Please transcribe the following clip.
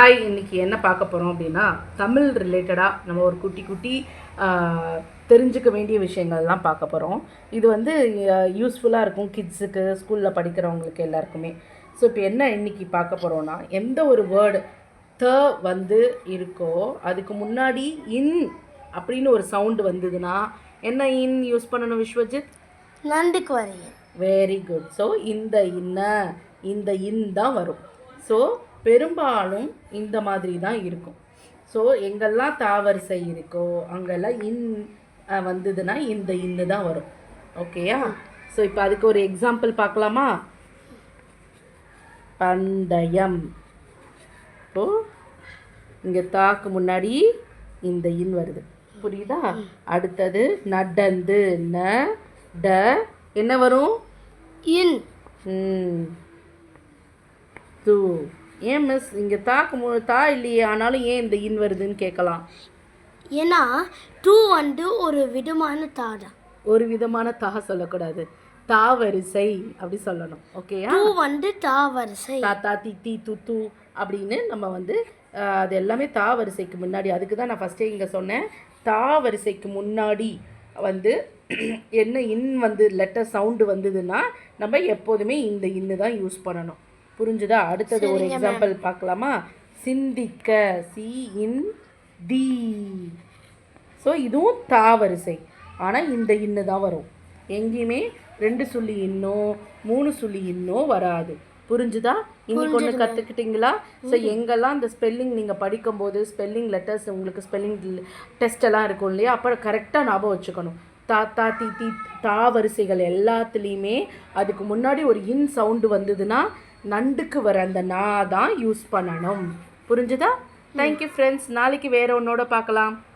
Hi, இன்னைக்கு என்ன பார்க்க போகிறோம் அப்படின்னா தமிழ் ரிலேட்டடாக நம்ம ஒரு குட்டி குட்டி தெரிஞ்சுக்க வேண்டிய விஷயங்கள்லாம் பார்க்க போகிறோம். இது வந்து யூஸ்ஃபுல்லாக இருக்கும் கிட்ஸுக்கு, ஸ்கூலில் படிக்கிறவங்களுக்கு எல்லாருக்குமே. ஸோ இப்போ என்ன இன்னைக்கு பார்க்க போகிறோன்னா, எந்த ஒரு வேர்டு த வந்து இருக்கோ அதுக்கு முன்னாடி இன் அப்படின்னு ஒரு சவுண்டு வந்ததுன்னா என்ன இன் யூஸ் பண்ணணும் விஸ்வஜித்? நண்டுக்கு வரையும். Very good. ஸோ இந்த இன் தான் வரும். ஸோ பெரும்பாலும் இந்த மாதிரி தான் இருக்கும். ஸோ எங்கெல்லாம் தாவரிசை இருக்கோ அங்கெல்லாம் இன் வந்ததுன்னா இந்த இன்னு தான் வரும். ஓகேயா? ஸோ இப்போ அதுக்கு ஒரு எக்ஸாம்பிள் பார்க்கலாமா? பந்தயம். இப்போ இங்கே தாக்கு முன்னாடி இந்த இன் வருது, புரியுதா? அடுத்தது நடந்து, ந ட என்ன வரும்? இன். து. ஏன் மிஸ் இங்கே தாக்கு தா இல்லையே, ஆனாலும் ஏன் இந்த இன் வருதுன்னு கேட்கலாம். ஏன்னா டூ வந்து ஒரு விதமான தாடா. ஒரு விதமான தா சொல்லக்கூடாது, தாவரிசை அப்படி சொல்லணும். ஓகேயா? டூ வந்து தாவரிசை. தாத்தா தித்தி துத்து அப்படின்னு நம்ம வந்து அது எல்லாமே தாவரிசைக்கு முன்னாடி. அதுக்கு தான் நான் ஃபஸ்ட்டே இங்கே சொன்னேன், தாவரிசைக்கு முன்னாடி வந்து என்ன இன் வந்து லெட்டர் சவுண்டு வந்ததுன்னா நம்ம எப்போதுமே இந்த இன்னு தான் யூஸ் பண்ணணும். புரிஞ்சுதா? அடுத்தது ஒரு எக்ஸாம்பிள் பார்க்கலாமா? சிந்திக்க, சி இன் தி. ஸோ இதுவும் தாவரிசை, ஆனால் இந்த இன்னு தான் வரும். எங்கேயுமே 2 சுழி இன்னோ 3 சுழி இன்னோ வராது. புரிஞ்சுதா? இன்னைக்கு ஒன்று கற்றுக்கிட்டீங்களா? ஸோ எங்கெல்லாம் இந்த ஸ்பெல்லிங் நீங்கள் படிக்கும்போது ஸ்பெல்லிங் லெட்டர்ஸ் உங்களுக்கு ஸ்பெல்லிங் டெஸ்ட் எல்லாம் இருக்கும் இல்லையா, அப்போ கரெக்டாக ஞாபகம் வச்சுக்கணும். தாத்தா தீத்தி தாவரிசைகள் எல்லாத்துலேயுமே அதுக்கு முன்னாடி ஒரு இன் சவுண்டு வந்ததுன்னா நண்டுக்கு வர அந்த நா தான் யூஸ் பண்ணணும். புரிஞ்சுதா? Thank you friends. நாளைக்கு வேறு ஒன்றோட பார்க்கலாம்.